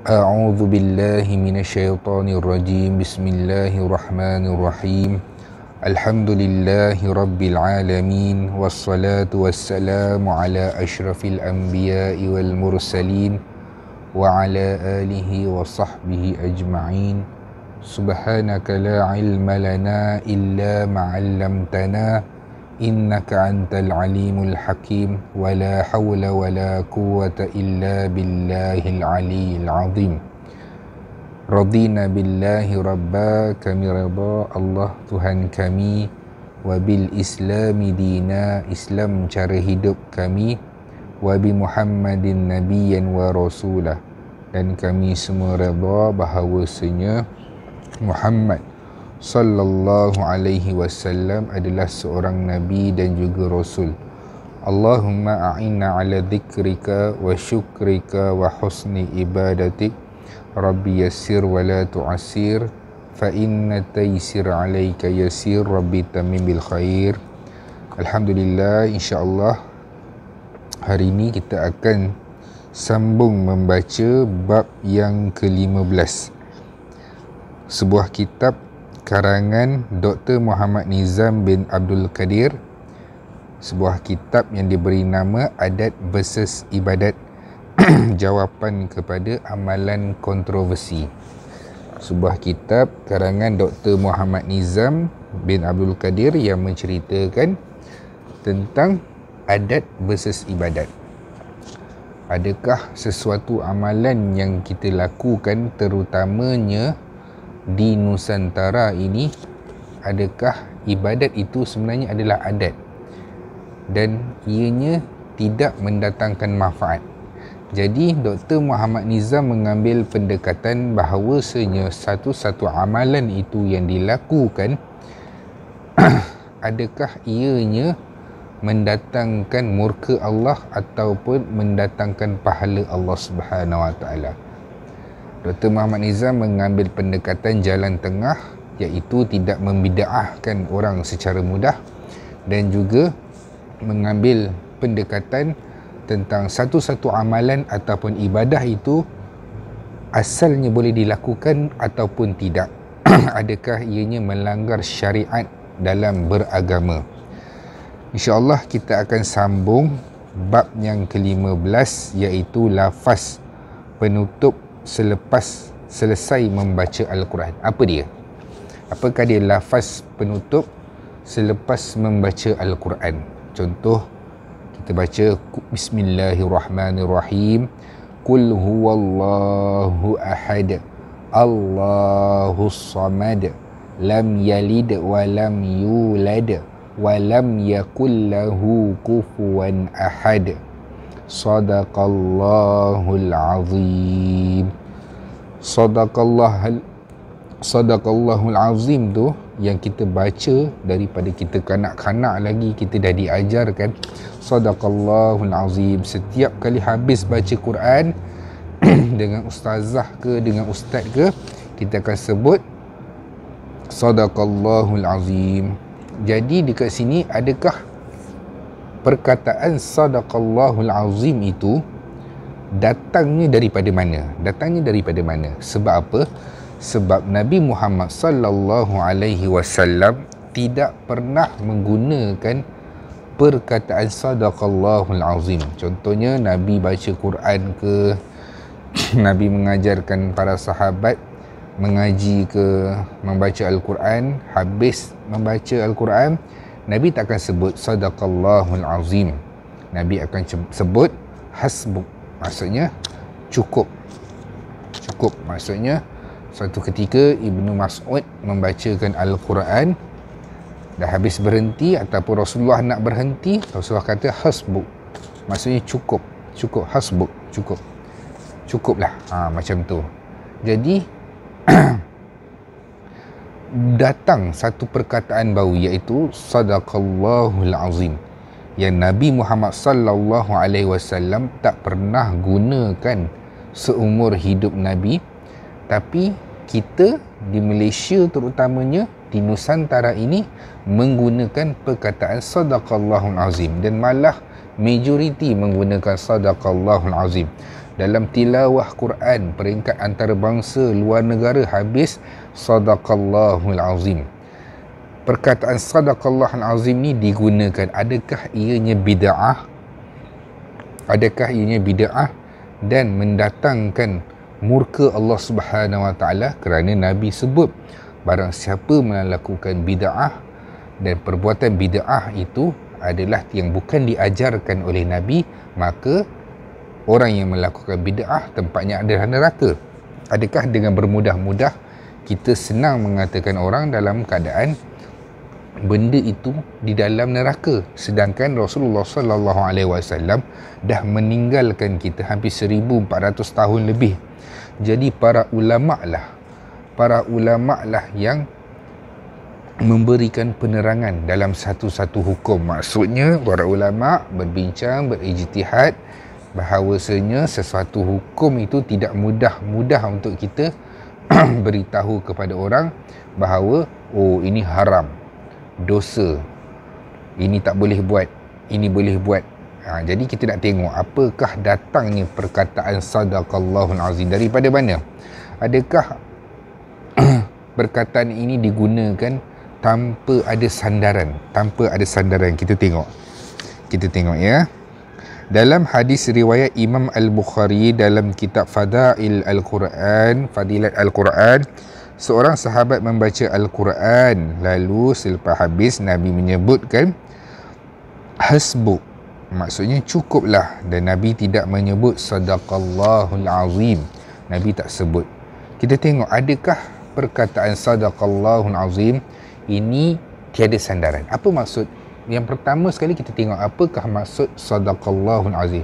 A'udzu billahi minasyaitonir rajim. Bismillahirrahmanirrahim. Alhamdulillahi rabbil alamin wassalatu wassalamu ala asyrafil anbiya'i wal mursalin wa ala alihi wa sahbihi ajma'in. Subhanaka la ilma lana illa ma 'allamtana innaka antal alimul hakim wa la hawla wa la quwwata illa billahil aliyyil azim. Radina billahi rabba, kami redha Allah Tuhan kami, wa bil islami dina, Islam cara hidup kami, wa bi Muhammadin nabiyyan wa rasulah, dan kami semua redha bahawasanya Muhammad sallallahu alaihi wasallam adalah seorang nabi dan juga rasul. Allahumma a'inna ala dhikrika wa syukrika wa husni ibadatik. Rabbi yassir wa la tu'assir, fa inna taysir alayka yasir. Rabbi tamim bil khair. Alhamdulillah, insya-Allah hari ini kita akan sambung membaca bab yang ke-15, sebuah kitab karangan Dr. Muhammad Nizam bin Abdul Qadir, sebuah kitab yang diberi nama Adat versus Ibadat, jawapan kepada amalan kontroversi. Sebuah kitab karangan Dr. Muhammad Nizam bin Abdul Qadir yang menceritakan tentang adat versus ibadat. Adakah sesuatu amalan yang kita lakukan, terutamanya di Nusantara ini, adakah ibadat itu sebenarnya adalah adat dan ianya tidak mendatangkan manfaat? Jadi Dr. Muhammad Nizam mengambil pendekatan bahawasanya satu-satu amalan itu yang dilakukan adakah ianya mendatangkan murka Allah ataupun mendatangkan pahala Allah Subhanahu Wa Taala. Dr. Muhammad Nizam mengambil pendekatan jalan tengah, iaitu tidak membida'ahkan orang secara mudah, dan juga mengambil pendekatan tentang satu-satu amalan ataupun ibadah itu asalnya boleh dilakukan ataupun tidak. Adakah ianya melanggar syariat dalam beragama? InsyaAllah kita akan sambung bab yang ke-15, iaitu lafaz penutup selepas selesai membaca Al-Quran. Apa dia? Apakah dia lafaz penutup selepas membaca Al-Quran? Contoh, kita baca Bismillahirrahmanirrahim. Qul huwallahu ahad, Allahus samad, lam yalid wa lam yulad wa lam yakul lahu kufuwan ahad. Sadaqallahul azim. Sadaqallahul azim tu yang kita baca daripada kita kanak-kanak lagi, kita dah diajarkan Sadaqallahul azim. Setiap kali habis baca Quran dengan ustazah ke dengan ustaz ke, kita akan sebut Sadaqallahul azim. Jadi dekat sini, adakah perkataan Sadaqallahul azim itu datangnya daripada mana? Datangnya daripada mana? Sebab apa? Sebab Nabi Muhammad sallallahu alaihi wasallam tidak pernah menggunakan perkataan Sadaqallahul azim. Contohnya Nabi baca Quran ke, Nabi mengajarkan para sahabat mengaji ke, membaca Al-Quran, habis membaca Al-Quran, Nabi tak akan sebut Sadaqallahul azim. Nabi akan sebut hasbuk, maksudnya cukup. Cukup maksudnya, suatu ketika Ibnu Mas'ud membacakan Al-Quran, dah habis berhenti ataupun Rasulullah nak berhenti, Rasulullah kata hasbuk, maksudnya cukup. Cukup, hasbuk, cukup. Cukuplah, macam tu. Jadi datang satu perkataan baru, iaitu Sadaqallahul azim, yang Nabi Muhammad sallallahu alaihi wasallam tak pernah gunakan seumur hidup Nabi. Tapi kita di Malaysia, terutamanya di Nusantara ini, menggunakan perkataan Sadaqallahul azim, dan malah majoriti menggunakan Sadaqallahul azim. dalam tilawah Quran, peringkat antarabangsa luar negara habis sadaqallahul azim. Perkataan sadaqallahul azim ni digunakan, adakah ianya bid'ah? Adakah ianya bid'ah dan mendatangkan murka Allah Subhanahu Wa Taala? Kerana Nabi sebut barang siapa melakukan bid'ah, dan perbuatan bid'ah itu adalah yang bukan diajarkan oleh Nabi, maka orang yang melakukan bid'ah tempatnya adalah neraka. Adakah dengan bermudah-mudah kita senang mengatakan orang dalam keadaan benda itu di dalam neraka, sedangkan Rasulullah sallallahu alaihi wasallam dah meninggalkan kita hampir 1400 tahun lebih. Jadi para ulama lah yang memberikan penerangan dalam satu-satu hukum. Maksudnya para ulama berbincang, berijtihad bahawasanya sesuatu hukum itu tidak mudah untuk kita beritahu kepada orang bahawa oh ini haram, dosa, ini tak boleh buat, ini boleh buat. Jadi kita nak tengok apakah datangnya perkataan sadaqallahul azim, daripada mana. Adakah perkataan ini digunakan tanpa ada sandaran? Kita tengok ya. Dalam hadis riwayat Imam Al-Bukhari dalam kitab Fadail Al-Quran, Fadilat Al-Quran, seorang sahabat membaca Al-Quran, lalu selepas habis Nabi menyebutkan hasbuk, maksudnya cukuplah, dan Nabi tidak menyebut sadaqallahul azim. Nabi tak sebut. Kita tengok adakah perkataan sadaqallahul azim ini tiada sandaran. Apa maksud? Yang pertama sekali kita tengok apakah maksud sadaqallahul azim.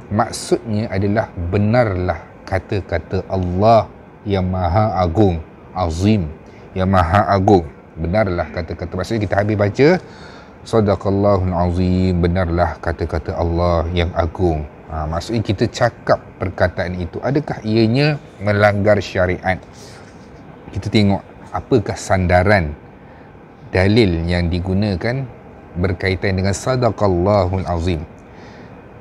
Maksudnya adalah benarlah kata-kata Allah yang maha agung, azim, yang maha agung. Benarlah kata-kata, maksudnya kita habis baca sadaqallahul azim, benarlah kata-kata Allah yang agung. Maksudnya kita cakap perkataan itu, adakah ianya melanggar syariat? Kita tengok apakah sandaran dalil yang digunakan berkaitan dengan sadaqallahul azim.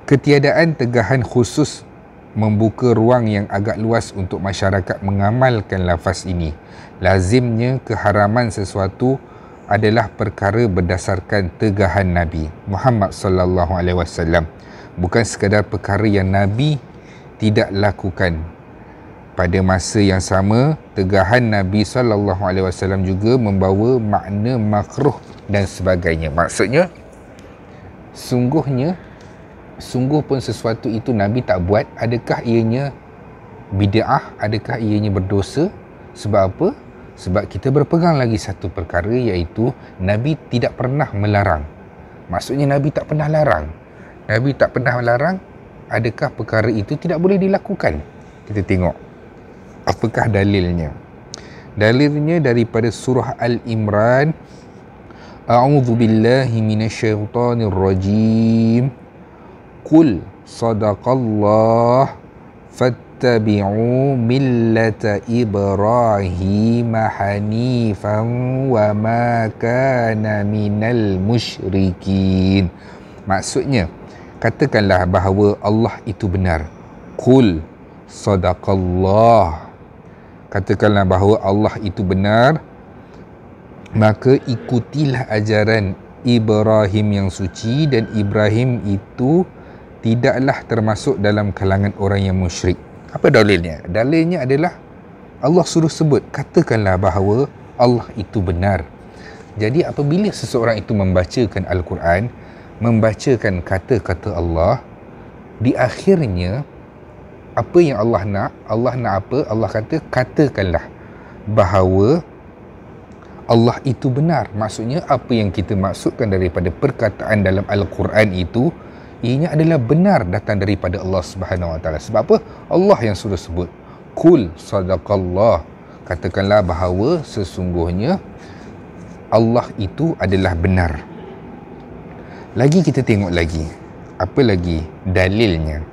Ketiadaan tegahan khusus membuka ruang yang agak luas untuk masyarakat mengamalkan lafaz ini. Lazimnya keharaman sesuatu adalah perkara berdasarkan tegahan Nabi Muhammad sallallahu alaihi wasallam, bukan sekadar perkara yang Nabi tidak lakukan. Pada masa yang sama, tegahan Nabi sallallahu alaihi wasallam juga membawa makna makruh dan sebagainya. Maksudnya sungguh pun sesuatu itu Nabi tak buat, adakah ianya bid'ah, adakah ianya berdosa? Sebab apa? Sebab kita berpegang lagi satu perkara, iaitu Nabi tidak pernah melarang. Maksudnya Nabi tak pernah larang. Nabi tak pernah melarang, adakah perkara itu tidak boleh dilakukan? Kita tengok apakah dalilnya. Dalilnya daripada surah Al-Imran, A'udzu billahi minasyaitonir rajim. Qul sadaqallah fattabi'u millata Ibrahim hanifan wa ma kana minal musyrikin. Maksudnya, katakanlah bahawa Allah itu benar. Qul sadaqallah, katakanlah bahawa Allah itu benar, maka ikutilah ajaran Ibrahim yang suci, dan Ibrahim itu tidaklah termasuk dalam kalangan orang yang musyrik. Apa dalilnya? Dalilnya adalah Allah suruh sebut, katakanlah bahawa Allah itu benar. Jadi apabila seseorang itu membacakan Al-Quran, membacakan kata-kata Allah, di akhirnya apa yang Allah nak? Allah nak apa? Allah kata, katakanlah bahawa Allah itu benar. Maksudnya apa yang kita maksudkan daripada perkataan dalam Al-Quran itu, ianya adalah benar datang daripada Allah Subhanahu Wa Taala. Sebab apa? Allah yang sudah sebut. Qul sadaqallah, katakanlah bahawa sesungguhnya Allah itu adalah benar. Lagi kita tengok lagi, apa lagi dalilnya?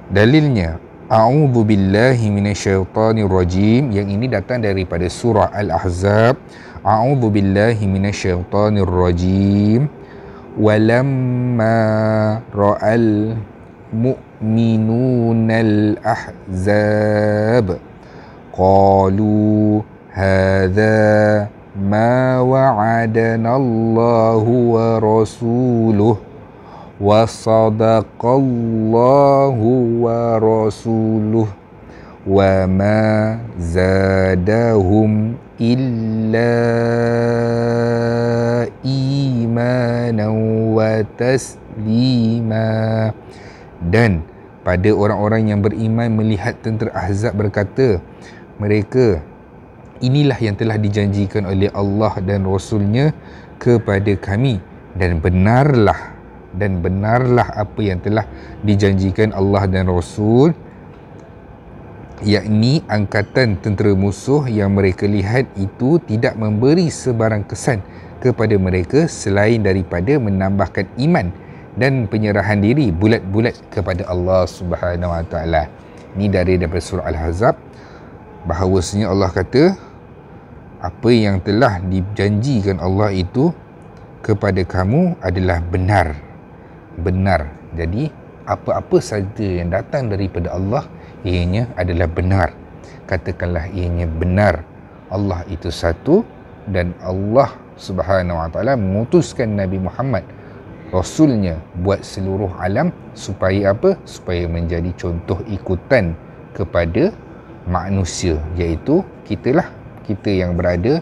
Dalilnya A'udzu billahi minasyaitonir rajim, yang ini datang daripada surah Al-Ahzab. A'udzu billahi minasyaitonir rajim. Walamma ra'al yu'minunal ahzab qalu hadza ma wa'adana Allahu wa rasuluh wa sadaqallahu wa rasuluh wa ma zadahum illa imanan wa taslima. Dan pada orang-orang yang beriman melihat tentera Ahzab berkata, mereka inilah yang telah dijanjikan oleh Allah dan Rasulnya kepada kami, dan benarlah apa yang telah dijanjikan Allah dan Rasul, yakni angkatan tentera musuh yang mereka lihat itu tidak memberi sebarang kesan kepada mereka selain daripada menambahkan iman dan penyerahan diri bulat-bulat kepada Allah Subhanahu Wa Taala. Ini daripada surah Al-Ahzab, bahawasanya Allah kata apa yang telah dijanjikan Allah itu kepada kamu adalah benar. Jadi apa-apa saja yang datang daripada Allah, ianya adalah benar. Katakanlah ianya benar. Allah itu satu, dan Allah Subhanahu Wa Taala mengutuskan Nabi Muhammad, Rasulnya, buat seluruh alam supaya apa? Supaya menjadi contoh ikutan kepada manusia, iaitu kita yang berada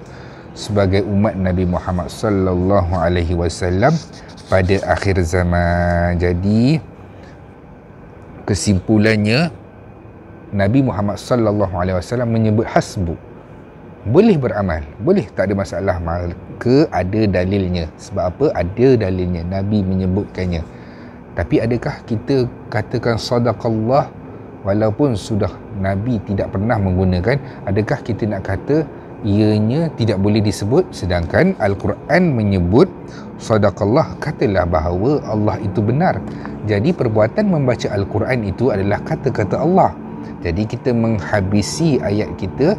sebagai umat Nabi Muhammad sallallahu alaihi wasallam pada akhir zaman. Jadi kesimpulannya, Nabi Muhammad sallallahu alaihi wasallam menyebut hasbu, boleh beramal, boleh, tak ada masalah, maka ada dalilnya. Sebab apa? Ada dalilnya, Nabi menyebutkannya. Tapi adakah kita katakan sadaqallah walaupun sudah Nabi tidak pernah menggunakan? Adakah kita nak kata ianya tidak boleh disebut, sedangkan Al-Quran menyebut sadaqallah? Katalah bahawa Allah itu benar. Jadi perbuatan membaca Al-Quran itu adalah kata-kata Allah. Jadi kita menghabisi ayat kita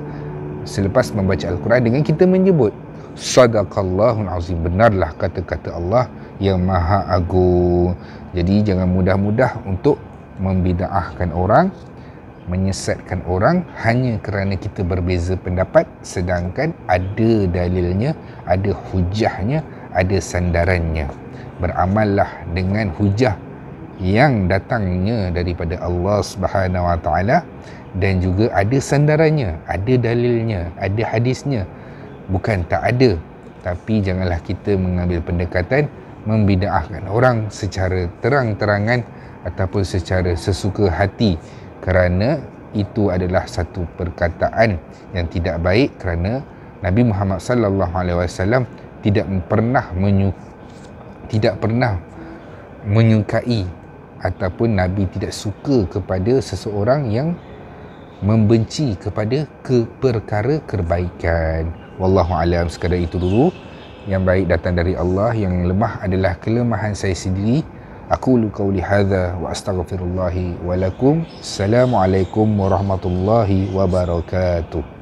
selepas membaca Al-Quran dengan kita menyebut sadaqallahul azim, benarlah kata-kata Allah yang maha agung. Jadi jangan mudah-mudah untuk membida'ahkan orang, menyesatkan orang hanya kerana kita berbeza pendapat, sedangkan ada dalilnya, ada hujahnya, ada sandarannya. Beramallah dengan hujah yang datangnya daripada Allah Subhanahu Wa Taala, dan juga ada sandarannya, ada dalilnya, ada hadisnya. Bukan tak ada, tapi janganlah kita mengambil pendekatan membida'ahkan orang secara terang-terangan ataupun secara sesuka hati, kerana itu adalah satu perkataan yang tidak baik, kerana Nabi Muhammad sallallahu alaihi wasallam tidak pernah menyukai ataupun Nabi tidak suka kepada seseorang yang membenci kepada perkara kebaikan. Wallahu alam, sekadar itu dulu. Yang baik datang dari Allah, yang lemah adalah kelemahan saya sendiri. Aqulu qawli hadza wa astaghfirullahi wa lakum. Assalamualaikum warahmatullahi wabarakatuh.